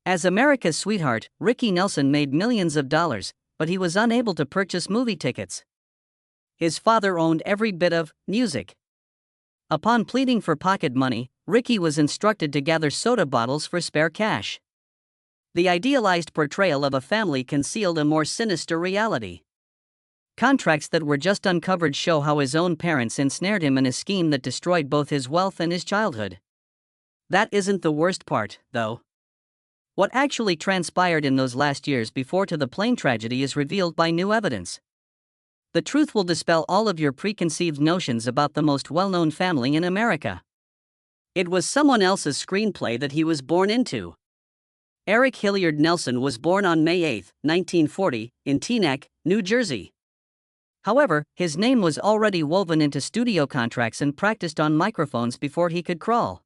As America's sweetheart, Ricky Nelson made millions of dollars, but he was unable to purchase movie tickets. His father owned every bit of music. Upon pleading for pocket money, Ricky was instructed to gather soda bottles for spare cash. The idealized portrayal of a family concealed a more sinister reality. Contracts that were just uncovered show how his own parents ensnared him in a scheme that destroyed both his wealth and his childhood. That isn't the worst part, though. What actually transpired in those last years before to the plane tragedy is revealed by new evidence. The truth will dispel all of your preconceived notions about the most well-known family in America. It was someone else's screenplay that he was born into. Eric Hilliard Nelson was born on May 8, 1940, in Teaneck, New Jersey. However, his name was already woven into studio contracts and practiced on microphones before he could crawl.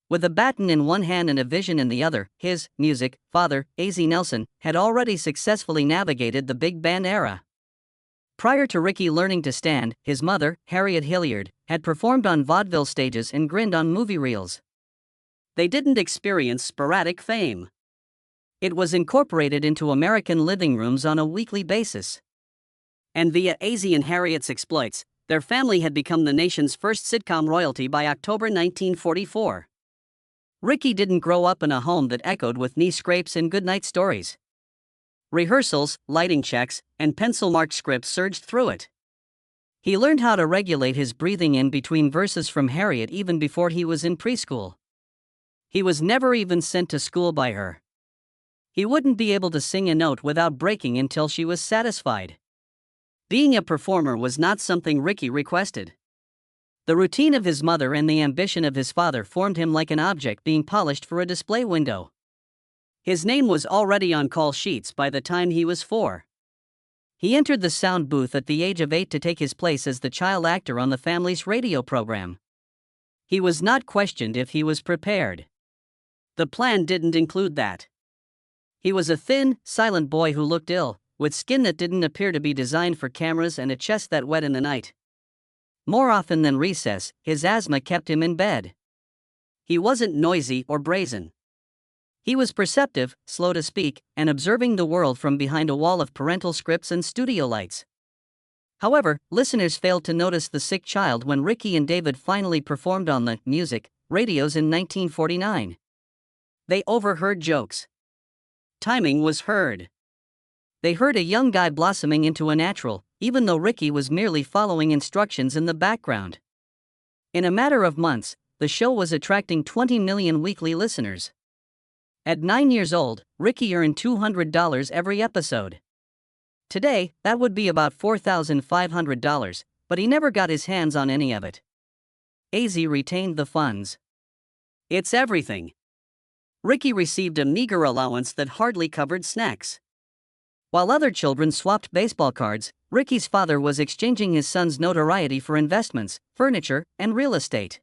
With a baton in one hand and a vision in the other, his music father, A.Z. Nelson, had already successfully navigated the big band era. Prior to Ricky learning to stand, his mother, Harriet Hilliard, had performed on vaudeville stages and grinned on movie reels. They didn't experience sporadic fame. It was incorporated into American living rooms on a weekly basis. And via A.Z. and Harriet's exploits, their family had become the nation's first sitcom royalty by October 1944. Ricky didn't grow up in a home that echoed with knee scrapes and goodnight stories. Rehearsals, lighting checks, and pencil-marked scripts surged through it. He learned how to regulate his breathing in between verses from Harriet even before he was in preschool. He was never even sent to school by her. He wouldn't be able to sing a note without breaking until she was satisfied. Being a performer was not something Ricky requested. The routine of his mother and the ambition of his father formed him like an object being polished for a display window. His name was already on call sheets by the time he was 4. He entered the sound booth at the age of 8 to take his place as the child actor on the family's radio program. He was not questioned if he was prepared. The plan didn't include that. He was a thin, silent boy who looked ill, with skin that didn't appear to be designed for cameras and a chest that wet in the night. More often than recess, his asthma kept him in bed. He wasn't noisy or brazen. He was perceptive, slow to speak, and observing the world from behind a wall of parental scripts and studio lights. However, listeners failed to notice the sick child when Ricky and David finally performed on the music radios in 1949. They overheard jokes. Timing was heard. They heard a young guy blossoming into a natural, even though Ricky was merely following instructions in the background. In a matter of months, the show was attracting 20 million weekly listeners. At 9 years old, Ricky earned $200 every episode. Today, that would be about $4,500, but he never got his hands on any of it. A.Z. retained the funds. It's everything. Ricky received a meager allowance that hardly covered snacks. While other children swapped baseball cards, Ricky's father was exchanging his son's notoriety for investments, furniture, and real estate.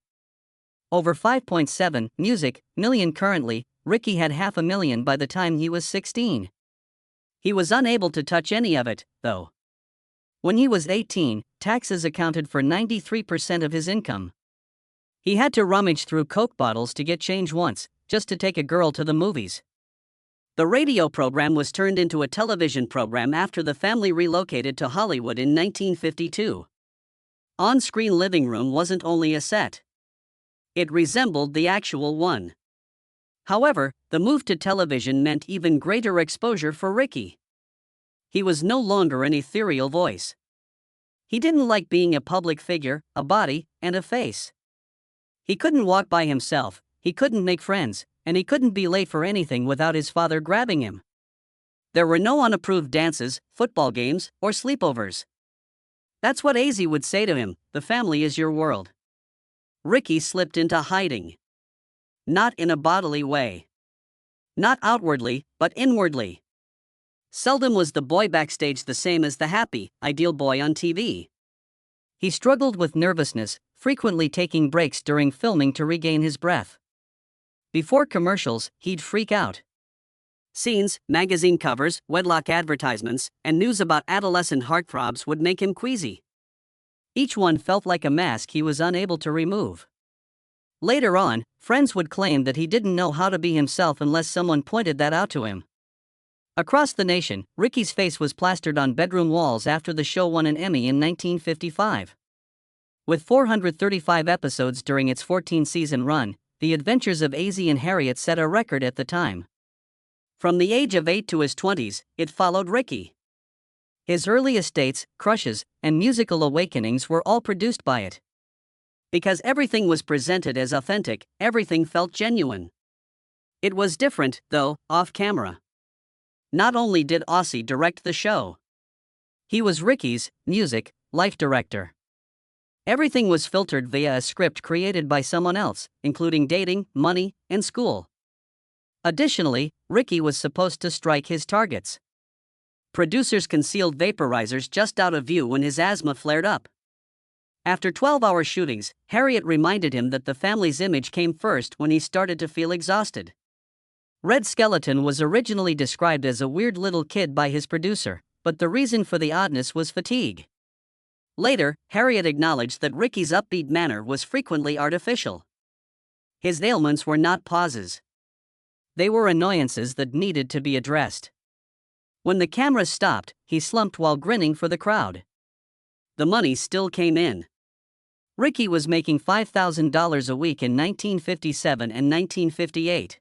Over 5.7 million currently, Ricky had $500,000 by the time he was 16. He was unable to touch any of it, though. When he was 18, taxes accounted for 93% of his income. He had to rummage through Coke bottles to get change once, just to take a girl to the movies. The radio program was turned into a television program after the family relocated to Hollywood in 1952. On-screen living room wasn't only a set. It resembled the actual one. However, the move to television meant even greater exposure for Ricky. He was no longer an ethereal voice. He didn't like being a public figure, a body, and a face. He couldn't walk by himself, he couldn't make friends, and he couldn't be late for anything without his father grabbing him. There were no unapproved dances, football games, or sleepovers. That's what A.Z. would say to him, "The family is your world." Ricky slipped into hiding. Not in a bodily way. Not outwardly, but inwardly. Seldom was the boy backstage the same as the happy, ideal boy on TV. He struggled with nervousness, frequently taking breaks during filming to regain his breath. Before commercials, he'd freak out. Scenes, magazine covers, wedlock advertisements, and news about adolescent heartthrobs would make him queasy. Each one felt like a mask he was unable to remove. Later on, Friends would claim that he didn't know how to be himself unless someone pointed that out to him. Across the nation, Ricky's face was plastered on bedroom walls after the show won an Emmy in 1955. With 435 episodes during its 14-season run, The Adventures of AZ and Harriet set a record at the time. From the age of 8 to his 20s, it followed Ricky. His earliest dates, crushes, and musical awakenings were all produced by it. Because everything was presented as authentic, everything felt genuine. It was different, though, off camera. Not only did Aussie direct the show, he was Ricky's music life director. Everything was filtered via a script created by someone else, including dating, money, and school. Additionally, Ricky was supposed to strike his targets. Producers concealed vaporizers just out of view when his asthma flared up. After 12-hour shootings, Harriet reminded him that the family's image came first when he started to feel exhausted. Red Skeleton was originally described as a weird little kid by his producer, but the reason for the oddness was fatigue. Later, Harriet acknowledged that Ricky's upbeat manner was frequently artificial. His ailments were not pauses. They were annoyances that needed to be addressed. When the cameras stopped, he slumped while grinning for the crowd. The money still came in. Ricky was making $5,000 a week in 1957 and 1958.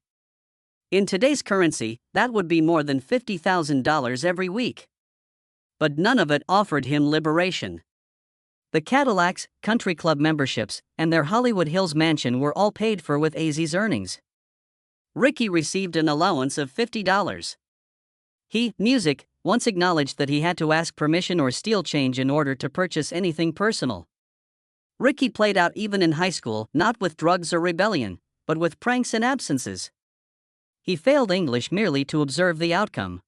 In today's currency, that would be more than $50,000 every week. But none of it offered him liberation. The Cadillacs, country club memberships, and their Hollywood Hills mansion were all paid for with AZ's earnings. Ricky received an allowance of $50. He, music, once acknowledged that he had to ask permission or steal change in order to purchase anything personal. Ricky played out even in high school, not with drugs or rebellion, but with pranks and absences. He failed English merely to observe the outcome.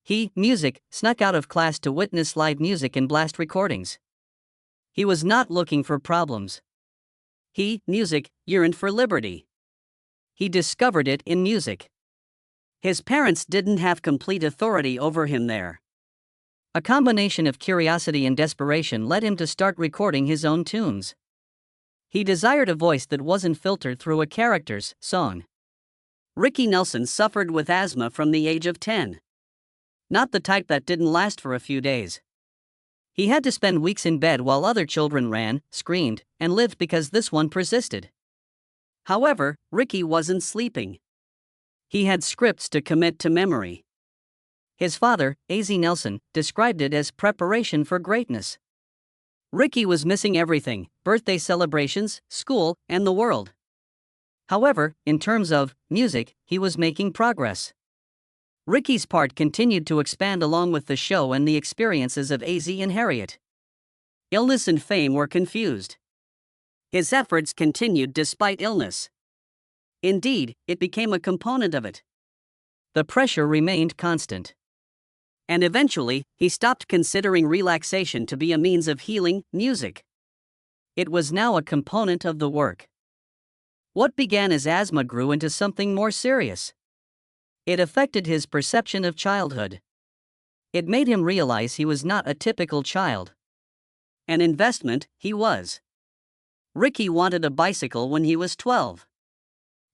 He, music, snuck out of class to witness live music and blast recordings. He was not looking for problems. He, music, yearned for liberty. He discovered it in music. His parents didn't have complete authority over him there. A combination of curiosity and desperation led him to start recording his own tunes. He desired a voice that wasn't filtered through a character's song. Ricky Nelson suffered with asthma from the age of 10. Not the type that didn't last for a few days. He had to spend weeks in bed while other children ran, screamed, and lived because this one persisted. However, Ricky wasn't sleeping. He had scripts to commit to memory. His father, AZ Nelson, described it as preparation for greatness. Ricky was missing everything: birthday celebrations, school, and the world. However, in terms of music, he was making progress. Ricky's part continued to expand along with the show and the experiences of AZ and Harriet. Illness and fame were confused. His efforts continued despite illness. Indeed, it became a component of it. The pressure remained constant. And eventually, he stopped considering relaxation to be a means of healing music. It was now a component of the work. What began as asthma grew into something more serious. It affected his perception of childhood. It made him realize he was not a typical child. An investment, he was. Ricky wanted a bicycle when he was 12.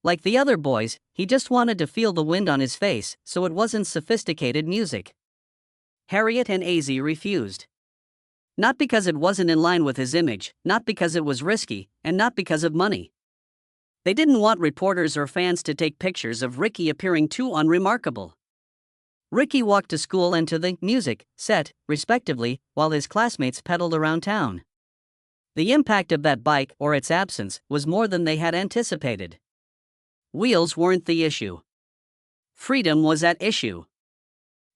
Like the other boys, he just wanted to feel the wind on his face, so it wasn't sophisticated music. Harriet and AZ refused. Not because it wasn't in line with his image, not because it was risky, and not because of money. They didn't want reporters or fans to take pictures of Ricky appearing too unremarkable. Ricky walked to school and to the music set, respectively, while his classmates pedaled around town. The impact of that bike, or its absence, was more than they had anticipated. Wheels weren't the issue. Freedom was at issue.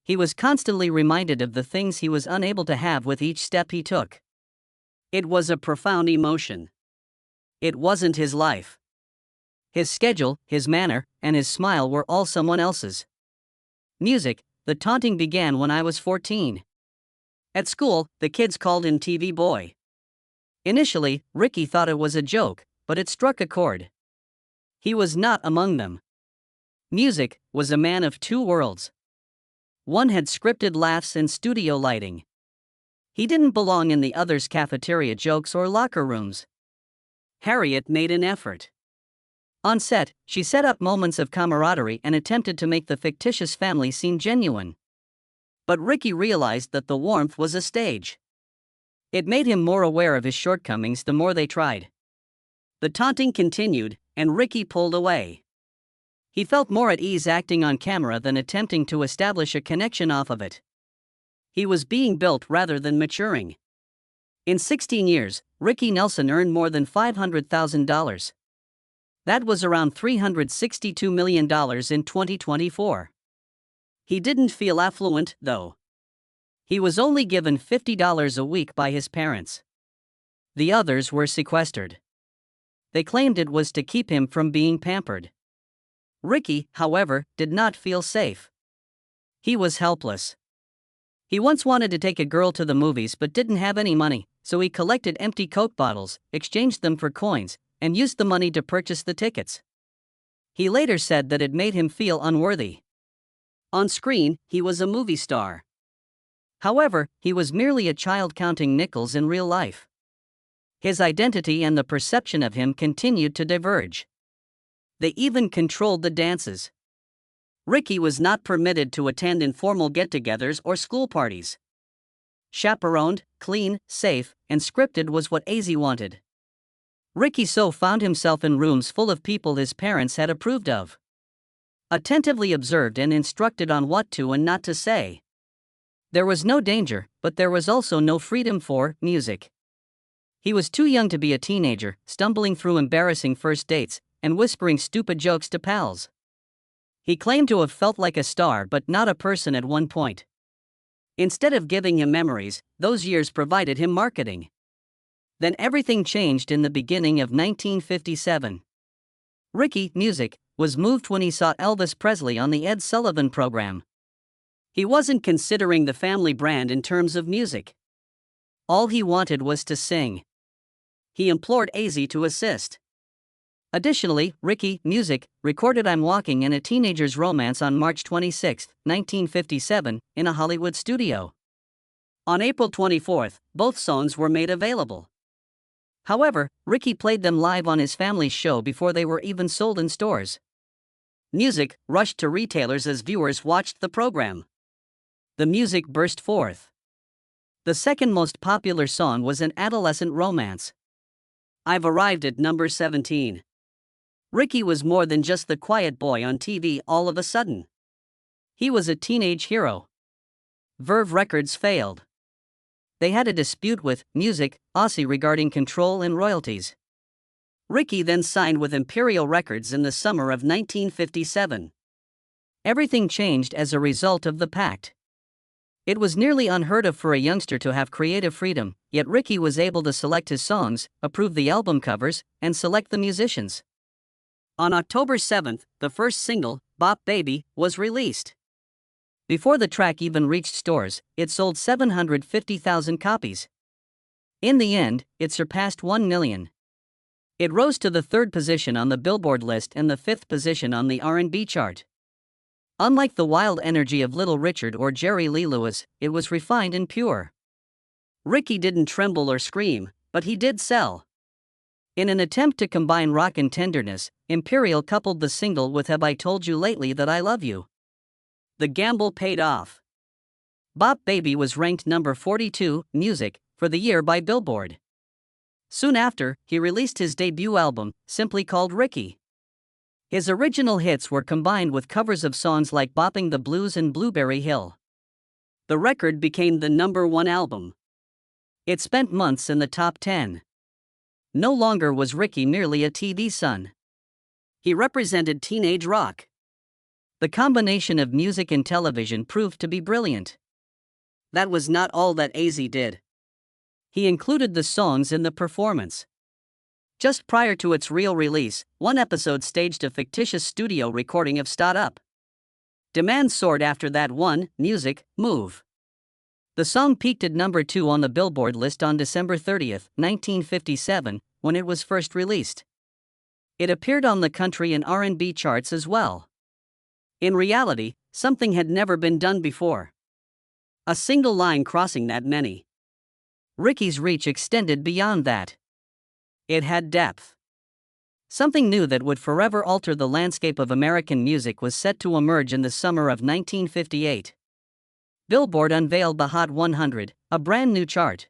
He was constantly reminded of the things he was unable to have with each step he took. It was a profound emotion. It wasn't his life. His schedule, his manner, and his smile were all someone else's. Music, the taunting began when I was 14. At school, the kids called him TV Boy. Initially, Ricky thought it was a joke, but it struck a chord. He was not among them. Music was a man of two worlds. One had scripted laughs and studio lighting. He didn't belong in the other's cafeteria jokes or locker rooms. Harriet made an effort. On set, she set up moments of camaraderie and attempted to make the fictitious family seem genuine. But Ricky realized that the warmth was a stage. It made him more aware of his shortcomings the more they tried. The taunting continued, and Ricky pulled away. He felt more at ease acting on camera than attempting to establish a connection off of it. He was being built rather than maturing. In 16 years, Ricky Nelson earned more than $500,000. That was around $362 million in 2024. He didn't feel affluent, though. He was only given $50 a week by his parents. The others were sequestered. They claimed it was to keep him from being pampered. Ricky, however, did not feel safe. He was helpless. He once wanted to take a girl to the movies but didn't have any money, so he collected empty Coke bottles, exchanged them for coins, and used the money to purchase the tickets. He later said that it made him feel unworthy. On screen, he was a movie star. However, he was merely a child counting nickels in real life. His identity and the perception of him continued to diverge. They even controlled the dances. Ricky was not permitted to attend informal get-togethers or school parties. Chaperoned, clean, safe, and scripted was what AZ wanted. Ricky so found himself in rooms full of people his parents had approved of. Attentively observed and instructed on what to and not to say. There was no danger, but there was also no freedom for music. He was too young to be a teenager, stumbling through embarrassing first dates, and whispering stupid jokes to pals. He claimed to have felt like a star but not a person at one point. Instead of giving him memories, those years provided him marketing. Then everything changed in the beginning of 1957. Ricky, music, was moved when he saw Elvis Presley on the Ed Sullivan program. He wasn't considering the family brand in terms of music. All he wanted was to sing. He implored AZ to assist. Additionally, Ricky, music, recorded I'm Walking in a Teenager's Romance on March 26, 1957, in a Hollywood studio. On April 24, both songs were made available. However, Ricky played them live on his family's show before they were even sold in stores. Music rushed to retailers as viewers watched the program. The music burst forth. The second most popular song was an adolescent romance. I've arrived at number 17. Ricky was more than just the quiet boy on TV all of a sudden. He was a teenage hero. Verve Records failed. They had a dispute with Music Aussie regarding control and royalties. Ricky then signed with Imperial Records in the summer of 1957. Everything changed as a result of the pact. It was nearly unheard of for a youngster to have creative freedom, yet Ricky was able to select his songs, approve the album covers, and select the musicians. On October 7, the first single, Bop Baby, was released. Before the track even reached stores, it sold 750,000 copies. In the end, it surpassed 1 million. It rose to the 3rd position on the Billboard list and the 5th position on the R&B chart. Unlike the wild energy of Little Richard or Jerry Lee Lewis, it was refined and pure. Ricky didn't tremble or scream, but he did sell. In an attempt to combine rock and tenderness, Imperial coupled the single with Have I Told You Lately That I Love You? The gamble paid off. Bop Baby was ranked number 42, music, for the year by Billboard. Soon after, he released his debut album, simply called Ricky. His original hits were combined with covers of songs like Bopping the Blues and Blueberry Hill. The record became the number 1 album. It spent months in the top 10. No longer was Ricky merely a TV son. He represented teenage rock. The combination of music and television proved to be brilliant. That was not all that AZ did. He included the songs in the performance. Just prior to its real release, one episode staged a fictitious studio recording of Start Up. Demand soared after that one, music, move. The song peaked at number 2 on the Billboard list on December 30, 1957, when it was first released. It appeared on the country and R&B charts as well. In reality, something had never been done before. A single line crossing that many. Ricky's reach extended beyond that. It had depth. Something new that would forever alter the landscape of American music was set to emerge in the summer of 1958. Billboard unveiled the Hot 100, a brand new chart.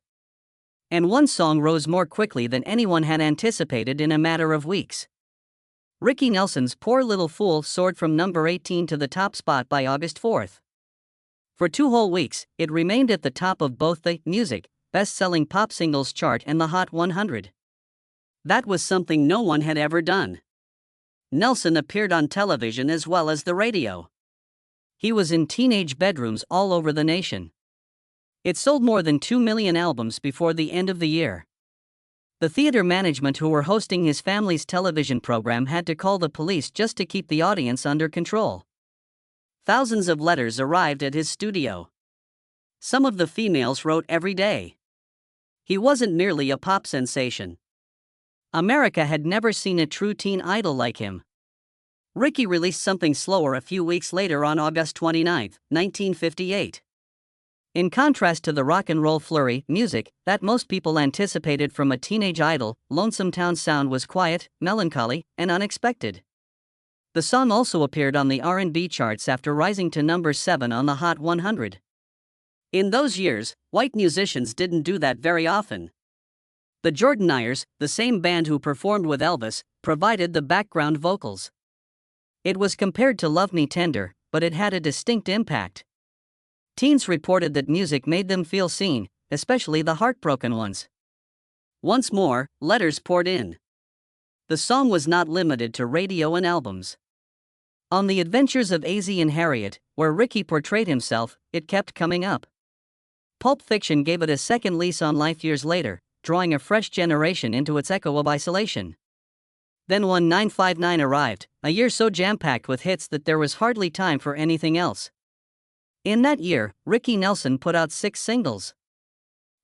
And one song rose more quickly than anyone had anticipated in a matter of weeks. Ricky Nelson's Poor Little Fool soared from number 18 to the top spot by August 4th. For 2 whole weeks, it remained at the top of both the music, best-selling pop singles chart and the Hot 100. That was something no one had ever done. Nelson appeared on television as well as the radio. He was in teenage bedrooms all over the nation. It sold more than 2 million albums before the end of the year. The theater management who were hosting his family's television program had to call the police just to keep the audience under control. Thousands of letters arrived at his studio. Some of the females wrote every day. He wasn't merely a pop sensation. America had never seen a true teen idol like him. Ricky released something slower a few weeks later on August 29, 1958. In contrast to the rock and roll flurry music that most people anticipated from a teenage idol, Lonesome Town's sound was quiet, melancholy, and unexpected. The song also appeared on the R&B charts after rising to number 7 on the Hot 100. In those years, white musicians didn't do that very often. The Jordanaires, the same band who performed with Elvis, provided the background vocals. It was compared to Love Me Tender, but it had a distinct impact. Teens reported that music made them feel seen, especially the heartbroken ones. Once more, letters poured in. The song was not limited to radio and albums. On The Adventures of Azie and Harriet, where Ricky portrayed himself, it kept coming up. Pulp Fiction gave it a second lease on life years later, drawing a fresh generation into its echo of isolation. Then 1959 arrived, a year so jam-packed with hits that there was hardly time for anything else. In that year, Ricky Nelson put out 6 singles.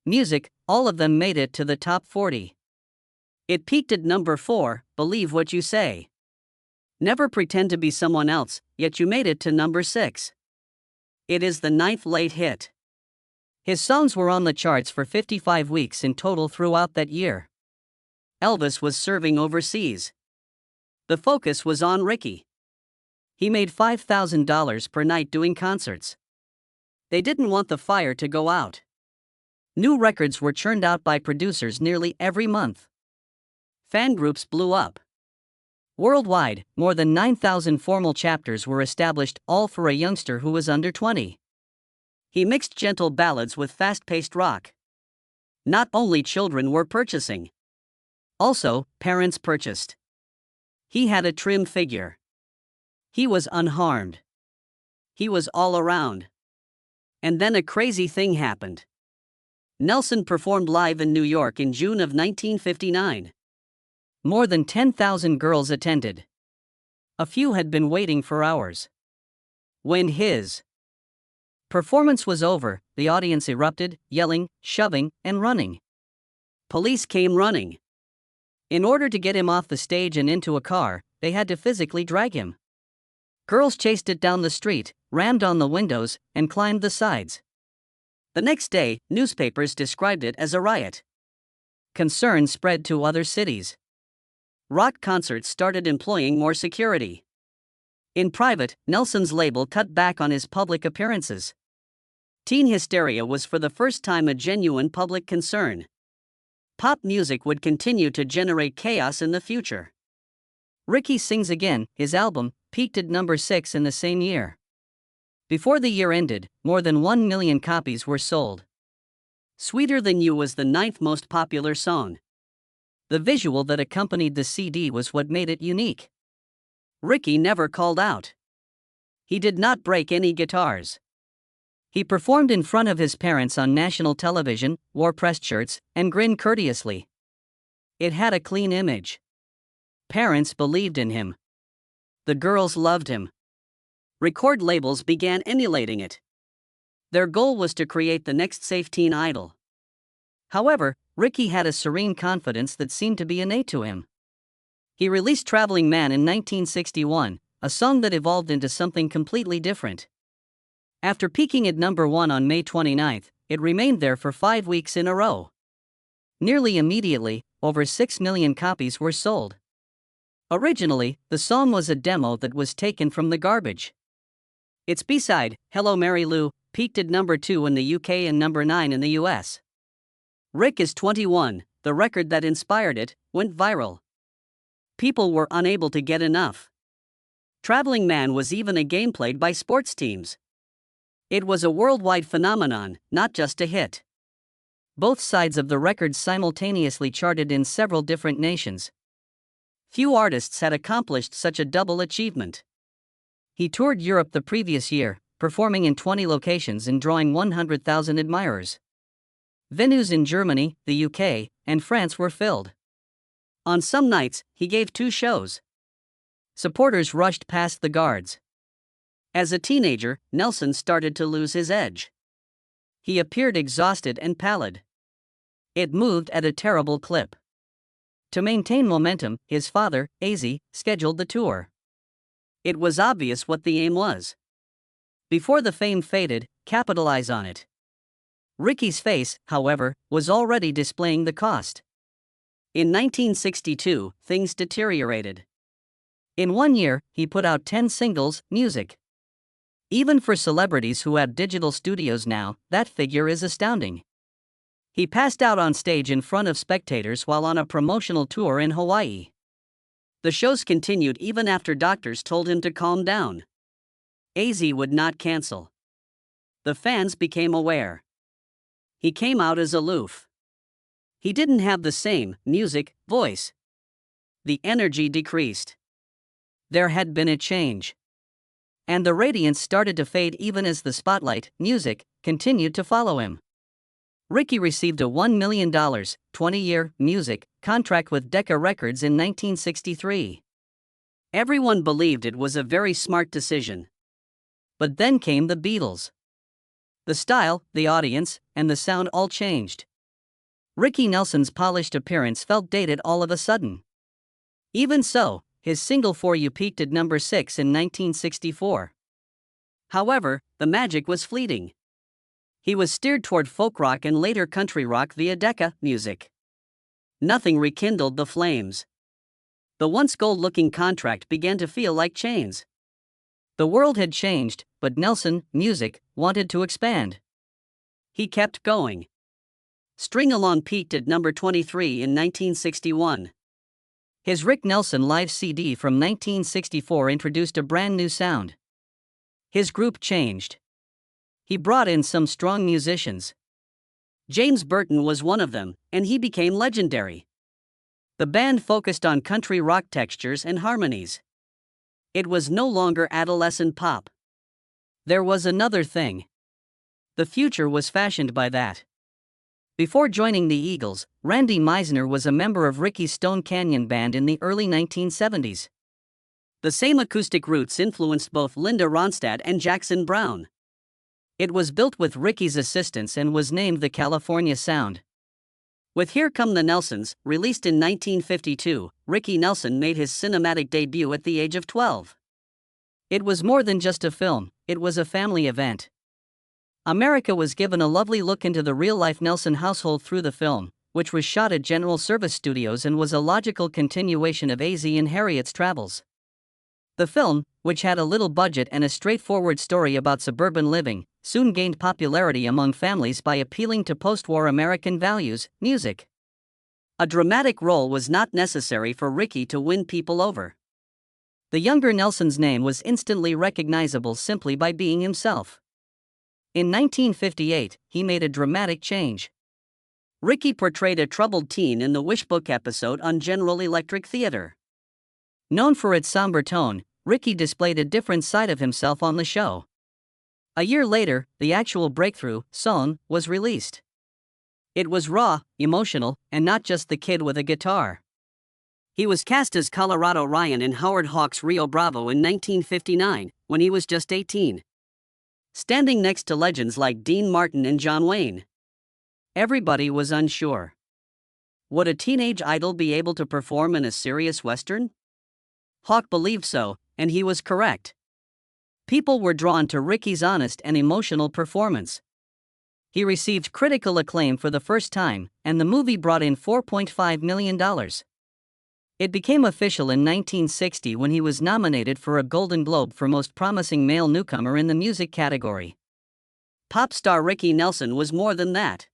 Music, all of them made it to the top 40. It peaked at number 4, Believe What You Say. Never Pretend to Be Someone Else, yet you made it to number 6. It is the 9th late hit. His songs were on the charts for 55 weeks in total throughout that year. Elvis was serving overseas. The focus was on Ricky. He made $5,000 per night doing concerts. They didn't want the fire to go out. New records were churned out by producers nearly every month. Fan groups blew up. Worldwide, more than 9,000 formal chapters were established, all for a youngster who was under 20. He mixed gentle ballads with fast-paced rock. Not only children were purchasing. Also, parents purchased. He had a trim figure. He was unharmed. He was all around. And then a crazy thing happened. Nelson performed live in New York in June of 1959. More than 10,000 girls attended. A few had been waiting for hours. When his performance was over, the audience erupted, yelling, shoving, and running. Police came running. In order to get him off the stage and into a car, they had to physically drag him. Girls chased it down the street, rammed on the windows, and climbed the sides. The next day, newspapers described it as a riot. Concern spread to other cities. Rock concerts started employing more security. In private, Nelson's label cut back on his public appearances. Teen hysteria was for the first time a genuine public concern. Pop music would continue to generate chaos in the future. Ricky Sings Again, his album, peaked at number 6 in the same year. Before the year ended, more than 1 million copies were sold. Sweeter Than You was the 9th most popular song. The visual that accompanied the CD was what made it unique. Ricky never called out. He did not break any guitars. He performed in front of his parents on national television, wore pressed shirts, and grinned courteously. It had a clean image. Parents believed in him. The girls loved him. Record labels began emulating it. Their goal was to create the next safe teen idol. However, Ricky had a serene confidence that seemed to be innate to him. He released Traveling Man in 1961, a song that evolved into something completely different. After peaking at number 1 on May 29, it remained there for 5 weeks in a row. Nearly immediately, over 6 million copies were sold. Originally, the song was a demo that was taken from the garbage. Its B-side, Hello Mary Lou, peaked at number 2 in the UK and number 9 in the US. Rick is 21, the record that inspired it, went viral. People were unable to get enough. Traveling Man was even a game played by sports teams. It was a worldwide phenomenon, not just a hit. Both sides of the record simultaneously charted in several different nations. Few artists had accomplished such a double achievement. He toured Europe the previous year, performing in 20 locations and drawing 100,000 admirers. Venues in Germany, the UK, and France were filled. On some nights, he gave 2 shows. Supporters rushed past the guards. As a teenager, Nelson started to lose his edge. He appeared exhausted and pallid. It moved at a terrible clip. To maintain momentum, his father, AZ, scheduled the tour. It was obvious what the aim was. Before the fame faded, capitalize on it. Ricky's face, however, was already displaying the cost. In 1962, things deteriorated. In 1 year, he put out 10 singles, music. Even for celebrities who have digital studios now, that figure is astounding. He passed out on stage in front of spectators while on a promotional tour in Hawaii. The shows continued even after doctors told him to calm down. AZ would not cancel. The fans became aware. He came out as aloof. He didn't have the same music voice. The energy decreased. There had been a change. And the radiance started to fade even as the spotlight, music, continued to follow him. Ricky received a $1 million, 20-year, music, contract with Decca Records in 1963. Everyone believed it was a very smart decision. But then came the Beatles. The style, the audience, and the sound all changed. Ricky Nelson's polished appearance felt dated all of a sudden. Even so, his single For You peaked at number 6 in 1964. However, the magic was fleeting. He was steered toward folk rock and later country rock via Decca music. Nothing rekindled the flames. The once gold-looking contract began to feel like chains. The world had changed, but Nelson, music, wanted to expand. He kept going. String Along peaked at number 23 in 1961. His Rick Nelson live CD from 1964 introduced a brand new sound. His group changed. He brought in some strong musicians. James Burton was one of them, and he became legendary. The band focused on country rock textures and harmonies. It was no longer adolescent pop. There was another thing. The future was fashioned by that. Before joining the Eagles, Randy Meisner was a member of Ricky's Stone Canyon Band in the early 1970s. The same acoustic roots influenced both Linda Ronstadt and Jackson Browne. It was built with Ricky's assistance and was named the California Sound. With Here Come the Nelsons, released in 1952, Ricky Nelson made his cinematic debut at the age of 12. It was more than just a film, it was a family event. America was given a lovely look into the real-life Nelson household through the film, which was shot at General Service Studios and was a logical continuation of AZ and Harriet's travels. The film, which had a little budget and a straightforward story about suburban living, soon gained popularity among families by appealing to post-war American values, music. A dramatic role was not necessary for Ricky to win people over. The younger Nelson's name was instantly recognizable simply by being himself. In 1958, he made a dramatic change. Ricky portrayed a troubled teen in the Wishbook episode on General Electric Theater. Known for its somber tone, Ricky displayed a different side of himself on the show. A year later, the actual breakthrough song was released. It was raw, emotional, and not just the kid with a guitar. He was cast as Colorado Ryan in Howard Hawks' Rio Bravo in 1959, when he was just 18. Standing next to legends like Dean Martin and John Wayne. Everybody was unsure. Would a teenage idol be able to perform in a serious Western? Hawk believed so, and he was correct. People were drawn to Ricky's honest and emotional performance. He received critical acclaim for the first time, and the movie brought in $4.5 million. It became official in 1960 when he was nominated for a Golden Globe for Most Promising Male Newcomer in the music category. Pop star Ricky Nelson was more than that.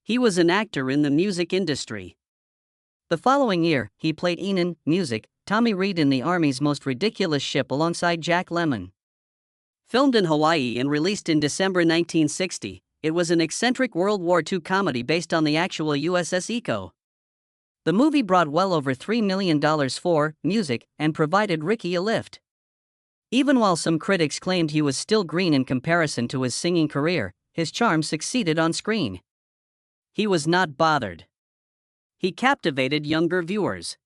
He was an actor in the music industry. The following year, he played Enon, Music, Tommy Reed in The Army's Most Ridiculous Ship alongside Jack Lemmon. Filmed in Hawaii and released in December 1960, it was an eccentric World War II comedy based on the actual USS Echo. The movie brought well over $3 million for music and provided Ricky a lift. Even while some critics claimed he was still green in comparison to his singing career, his charm succeeded on screen. He was not bothered. He captivated younger viewers.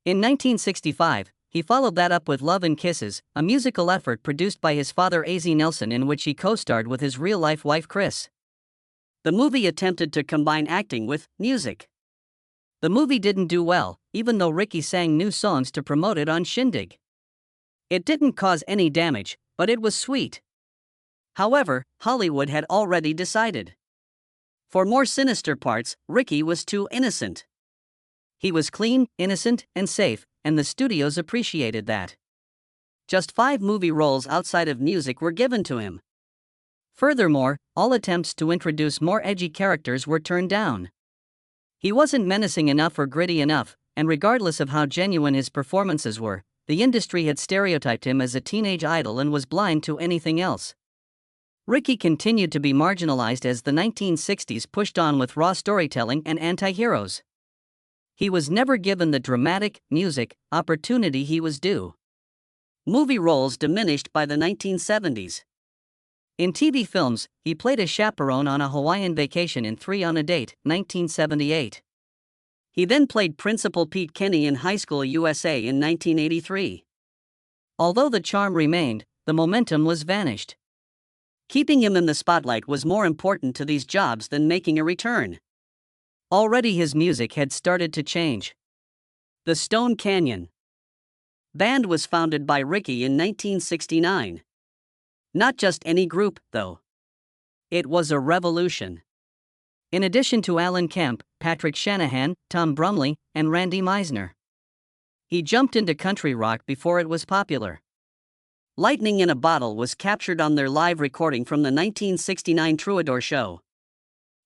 In 1965, he followed that up with Love and Kisses, a musical effort produced by his father A.Z. Nelson in which he co-starred with his real-life wife Chris. The movie attempted to combine acting with music. The movie didn't do well, even though Ricky sang new songs to promote it on Shindig. It didn't cause any damage, but it was sweet. However, Hollywood had already decided. For more sinister parts, Ricky was too innocent. He was clean, innocent, and safe, and the studios appreciated that. Just 5 movie roles outside of music were given to him. Furthermore, all attempts to introduce more edgy characters were turned down. He wasn't menacing enough or gritty enough, and regardless of how genuine his performances were, the industry had stereotyped him as a teenage idol and was blind to anything else. Ricky continued to be marginalized as the 1960s pushed on with raw storytelling and anti-heroes. He was never given the dramatic, music, opportunity he was due. Movie roles diminished by the 1970s. In TV films, he played a chaperone on a Hawaiian vacation in 3 on a Date, 1978. He then played Principal Pete Kenny in High School USA in 1983. Although the charm remained, the momentum was vanished. Keeping him in the spotlight was more important to these jobs than making a return. Already his music had started to change. The Stone Canyon Band was founded by Ricky in 1969. Not just any group, though. It was a revolution. In addition to Alan Kemp, Patrick Shanahan, Tom Brumley, and Randy Meisner. He jumped into country rock before it was popular. Lightning in a Bottle was captured on their live recording from the 1969 Troubadour show.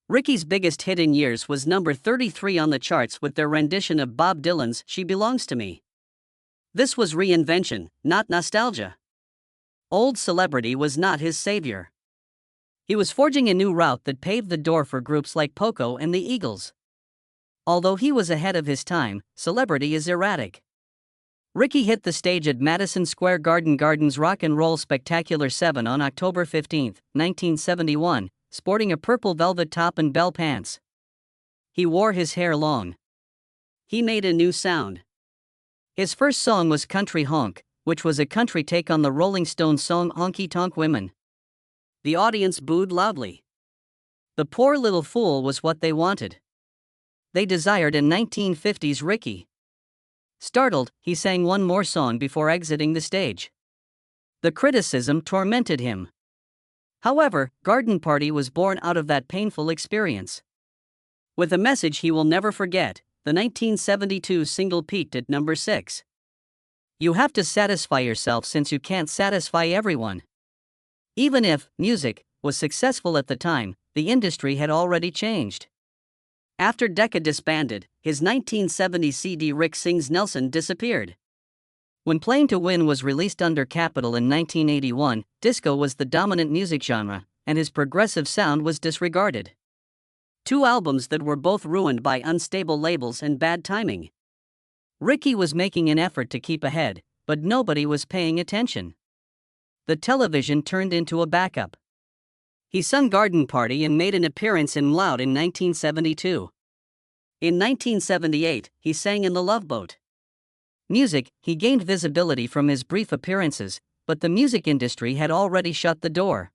Ricky's biggest hit in years was number 33 on the charts with their rendition of Bob Dylan's She Belongs to Me. This was reinvention, not nostalgia. Old celebrity was not his savior. He was forging a new route that paved the door for groups like Poco and the Eagles. Although he was ahead of his time, celebrity is erratic. Ricky hit the stage at Madison Square Garden's Rock and Roll Spectacular 7 on October 15, 1971, sporting a purple velvet top and bell pants. He wore his hair long. He made a new sound. His first song was Country Honk, which was a country take on the Rolling Stones song Honky Tonk Women. The audience booed loudly. The poor little fool was what they wanted. They desired a 1950s Ricky. Startled, he sang one more song before exiting the stage. The criticism tormented him. However, Garden Party was born out of that painful experience. With a message he will never forget, the 1972 single peaked at number 6. You have to satisfy yourself since you can't satisfy everyone. Even if music was successful at the time, the industry had already changed. After Decca disbanded, his 1970 CD Rick Sings Nelson disappeared. When Playing to Win was released under Capitol in 1981, disco was the dominant music genre, and his progressive sound was disregarded. 2 albums that were both ruined by unstable labels and bad timing. Ricky was making an effort to keep ahead, but nobody was paying attention. The television turned into a backup. He sung Garden Party and made an appearance in Loud in 1972. In 1978, he sang in The Love Boat. Music, he gained visibility from his brief appearances, but the music industry had already shut the door.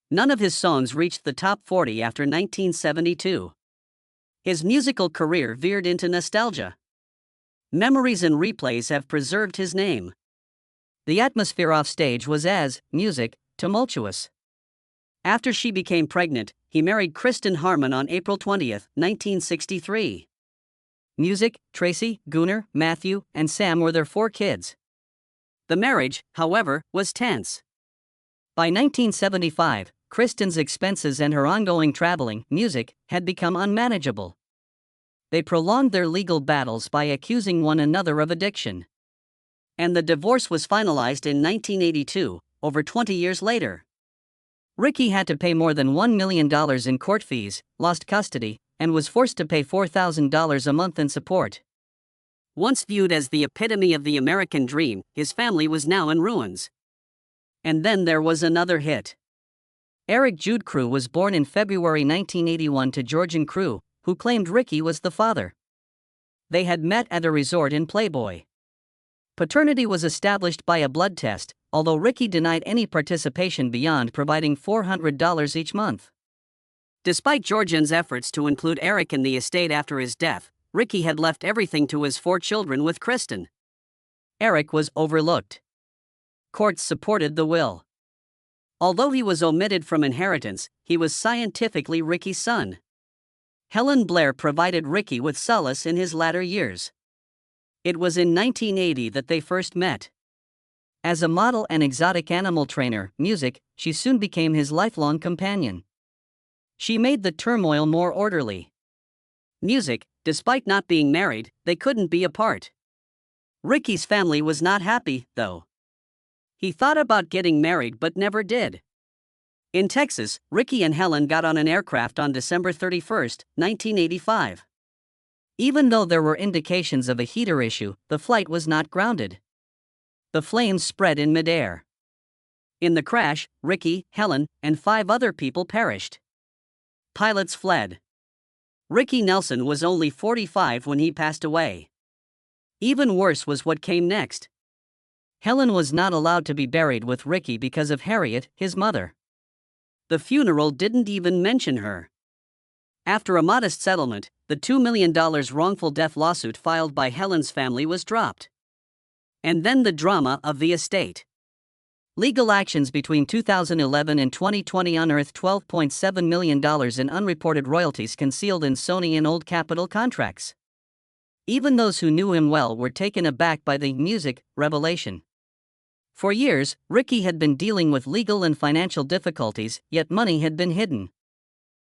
None of his songs reached the top 40 after 1972. His musical career veered into nostalgia. Memories and replays have preserved his name. The atmosphere off stage was as music, tumultuous. After she became pregnant, he married Kristen Harmon on April 20, 1963. Music, Tracy, Gunnar, Matthew, and Sam were their 4 kids. The marriage, however, was tense. By 1975, Kristen's expenses and her ongoing traveling, music, had become unmanageable. They prolonged their legal battles by accusing one another of addiction. And the divorce was finalized in 1982, over 20 years later. Ricky had to pay more than $1 million in court fees, lost custody, and was forced to pay $4,000 a month in support. Once viewed as the epitome of the American dream, his family was now in ruins. And then there was another hit. Eric Jude Crew was born in February 1981 to Georgian Crew, who claimed Ricky was the father. They had met at a resort in Playboy. Paternity was established by a blood test, although Ricky denied any participation beyond providing $400 each month. Despite Georgian's efforts to include Eric in the estate after his death, Ricky had left everything to his 4 children with Kristen. Eric was overlooked. Courts supported the will. Although he was omitted from inheritance, he was scientifically Ricky's son. Helen Blair provided Ricky with solace in his latter years. It was in 1980 that they first met. As a model and exotic animal trainer, music, she soon became his lifelong companion. She made the turmoil more orderly. Music, despite not being married, they couldn't be apart. Ricky's family was not happy, though. He thought about getting married but never did. In Texas, Ricky and Helen got on an aircraft on December 31, 1985. Even though there were indications of a heater issue, the flight was not grounded. The flames spread in midair. In the crash, Ricky, Helen, and 5 other people perished. Pilots fled. Ricky Nelson was only 45 when he passed away. Even worse was what came next. Helen was not allowed to be buried with Ricky because of Harriet, his mother. The funeral didn't even mention her. After a modest settlement, the $2 million wrongful death lawsuit filed by Helen's family was dropped. And then the drama of the estate. Legal actions between 2011 and 2020 unearthed $12.7 million in unreported royalties concealed in Sony and Old Capitol contracts. Even those who knew him well were taken aback by the music revelation. For years, Ricky had been dealing with legal and financial difficulties, yet money had been hidden.